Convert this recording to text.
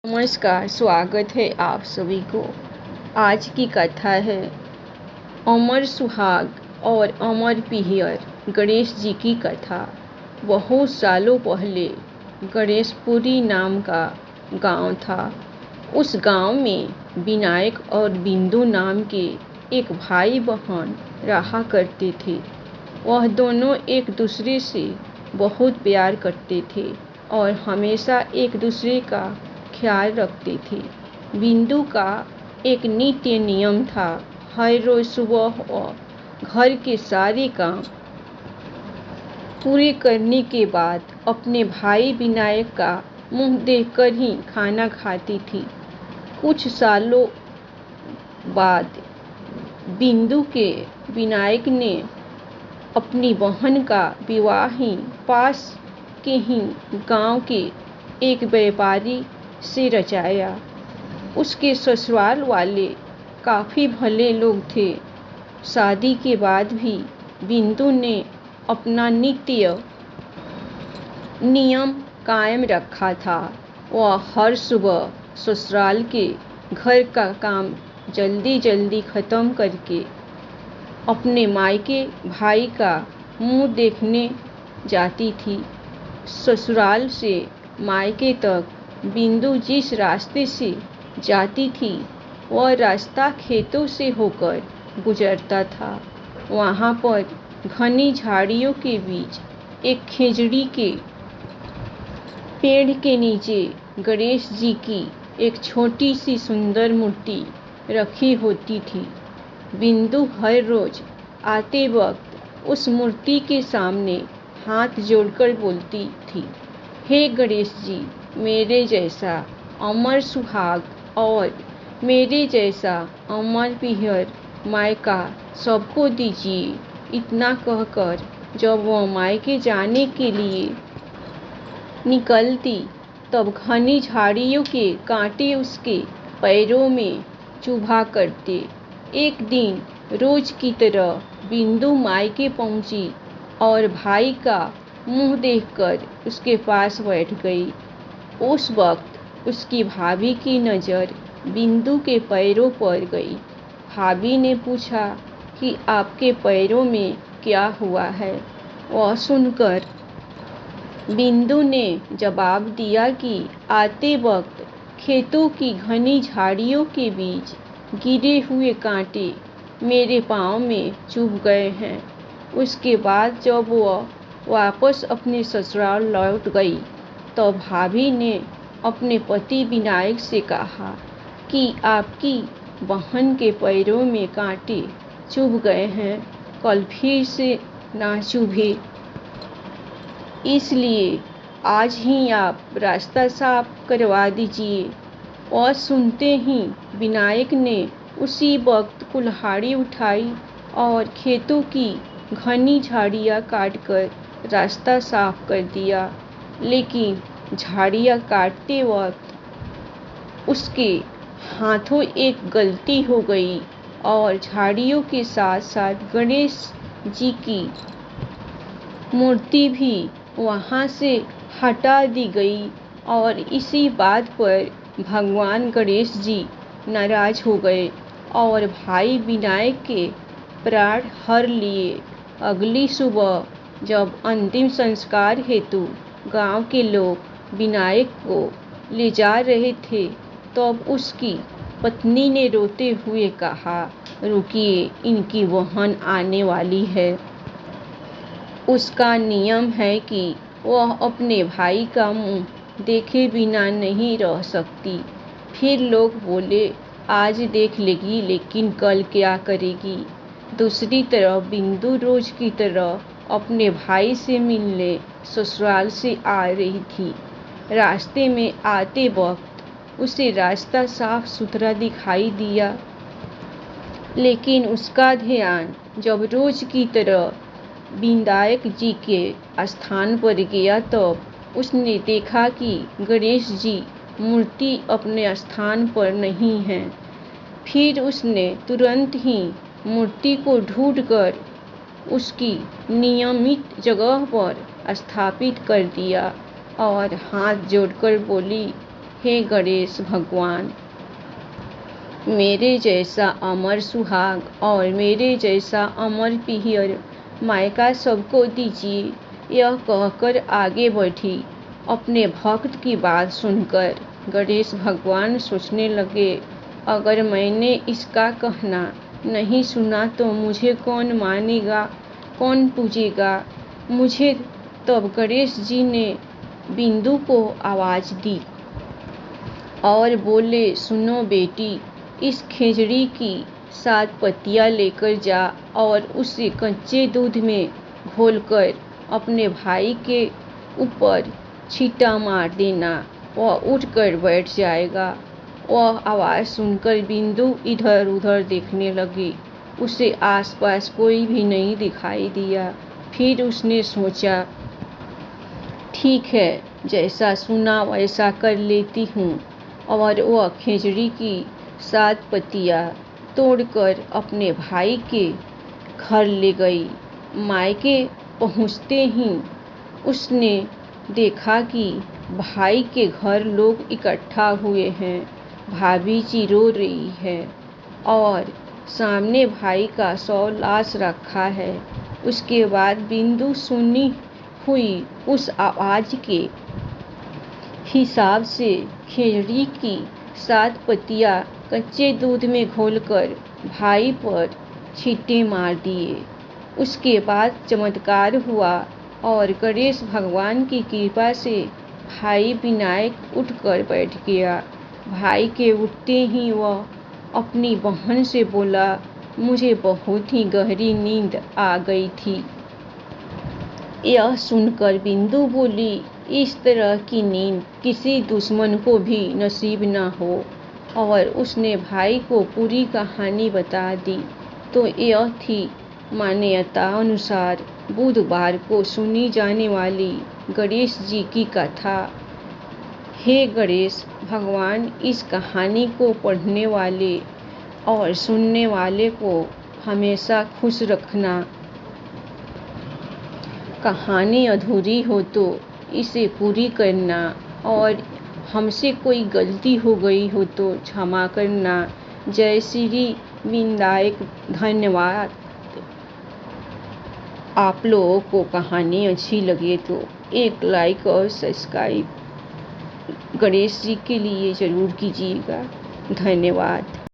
नमस्कार, स्वागत है आप सभी को। आज की कथा है अमर सुहाग और अमर पिहियर गणेश जी की कथा। बहुत सालों पहले गणेशपुरी नाम का गांव था। उस गांव में विनायक और बिंदु नाम के एक भाई बहन रहा करते थे। वह दोनों एक दूसरे से बहुत प्यार करते थे और हमेशा एक दूसरे का ख्याल रखते थे। बिंदु का एक नित्य नियम था, हर रोज सुबह वह घर के सारे काम पूरे करने के बाद अपने भाई विनायक का मुंह देखकर ही खाना खाती थी। कुछ सालों बाद बिंदु के विनायक ने अपनी बहन का विवाह ही पास के ही गांव के एक व्यापारी से रचाया। उसके ससुराल वाले काफ़ी भले लोग थे। शादी के बाद भी बिंदु ने अपना नित्य नियम कायम रखा था। वह हर सुबह ससुराल के घर का काम जल्दी जल्दी ख़त्म करके अपने मायके भाई का मुंह देखने जाती थी। ससुराल से मायके तक बिंदु जिस रास्ते से जाती थी वह रास्ता खेतों से होकर गुजरता था। वहाँ पर घनी झाड़ियों के बीच एक खेजड़ी के पेड़ के नीचे गणेश जी की एक छोटी सी सुंदर मूर्ति रखी होती थी। बिंदु हर रोज आते वक्त उस मूर्ति के सामने हाथ जोड़कर बोलती थी, हे गणेश जी, मेरे जैसा अमर सुहाग और मेरे जैसा अमर पिहियर मायका सबको दीजिए। इतना कहकर जब वह मायके जाने के लिए निकलती तब घनी झाड़ियों के कांटे उसके पैरों में चुभा करते। एक दिन रोज की तरह बिंदु मायके पहुंची और भाई का मुंह देखकर उसके पास बैठ गई। उस वक्त उसकी भाभी की नज़र बिंदु के पैरों पर गई। भाभी ने पूछा कि आपके पैरों में क्या हुआ है। वह सुनकर बिंदु ने जवाब दिया कि आते वक्त खेतों की घनी झाड़ियों के बीच गिरे हुए कांटे मेरे पाँव में चुभ गए हैं। उसके बाद जब वह वापस अपने ससुराल लौट गई तो भाभी ने अपने पति विनायक से कहा कि आपकी बहन के पैरों में कांटे चुभ गए हैं, कल फिर से ना चुभे, इसलिए आज ही आप रास्ता साफ करवा दीजिए। और सुनते ही विनायक ने उसी वक्त कुल्हाड़ी उठाई और खेतों की घनी झाड़ियाँ काटकर रास्ता साफ कर दिया। लेकिन झाड़ियाँ काटते वक्त उसके हाथों एक गलती हो गई और झाड़ियों के साथ साथ गणेश जी की मूर्ति भी वहाँ से हटा दी गई और इसी बात पर भगवान गणेश जी नाराज हो गए और भाई विनायक के प्राण हर लिए। अगली सुबह जब अंतिम संस्कार हेतु गांव के लोग विनायक को ले जा रहे थे तब उसकी पत्नी ने रोते हुए कहा, रुकिए, इनकी बहन आने वाली है। उसका नियम है कि वह अपने भाई का मुंह देखे बिना नहीं रह सकती। फिर लोग बोले, आज देख लेगी लेकिन कल क्या करेगी। दूसरी तरफ बिंदु रोज की तरह अपने भाई से मिलने ससुराल से आ रही थी। रास्ते में आते वक्त उसे रास्ता साफ सुथरा दिखाई दिया, लेकिन उसका ध्यान जब रोज की तरह विनायक जी के स्थान पर गया तब उसने देखा कि गणेश जी मूर्ति अपने स्थान पर नहीं है। फिर उसने तुरंत ही मूर्ति को ढूंढकर उसकी नियमित जगह पर स्थापित कर दिया और हाथ जोड़कर बोली, हे गणेश भगवान, मेरे जैसा अमर सुहाग और मेरे जैसा अमर पिहियर मायका सबको दीजिए। यह कहकर आगे बढ़ी। अपने भक्त की बात सुनकर गणेश भगवान सोचने लगे, अगर मैंने इसका कहना नहीं सुना तो मुझे कौन मानेगा, कौन पूजेगा मुझे। तब गणेश जी ने बिंदु को आवाज दी और बोले, सुनो बेटी, इस खिचड़ी की 7 पत्तियां लेकर जा और उसे कच्चे दूध में घोलकर अपने भाई के ऊपर छींटा मार देना। वह उठकर बैठ जाएगा। वह आवाज सुनकर बिंदु इधर उधर देखने लगी। उसे आसपास कोई भी नहीं दिखाई दिया। फिर उसने सोचा, ठीक है, जैसा सुना वैसा कर लेती हूँ। और वह खिचड़ी की 7 पत्तियां तोड़कर अपने भाई के घर ले गई। मायके पहुँचते ही उसने देखा कि भाई के घर लोग इकट्ठा हुए हैं। भाभी जी रो रही है और सामने भाई का 100 लाश रखा है। उसके बाद बिंदु सुनी हुई उस आवाज के हिसाब से खिचड़ी की 7 पत्तियां कच्चे दूध में घोलकर भाई पर छींटे मार दिए। उसके बाद चमत्कार हुआ और गणेश भगवान की कृपा से भाई विनायक उठकर बैठ गया। भाई के उठते ही वह अपनी बहन से बोला, मुझे बहुत ही गहरी नींद आ गई थी। यह सुनकर बिंदु बोली, इस तरह की नींद किसी दुश्मन को भी नसीब न हो। और उसने भाई को पूरी कहानी बता दी। तो यह थी मान्यता अनुसार बुधवार को सुनी जाने वाली गणेश जी की कथा। हे गणेश भगवान, इस कहानी को पढ़ने वाले और सुनने वाले को हमेशा खुश रखना। कहानी अधूरी हो तो इसे पूरी करना और हमसे कोई गलती हो गई हो तो क्षमा करना। जय श्री विनायक। धन्यवाद। आप लोगों को कहानी अच्छी लगे तो एक लाइक और सब्सक्राइब गणेश जी के लिए ज़रूर कीजिएगा। धन्यवाद।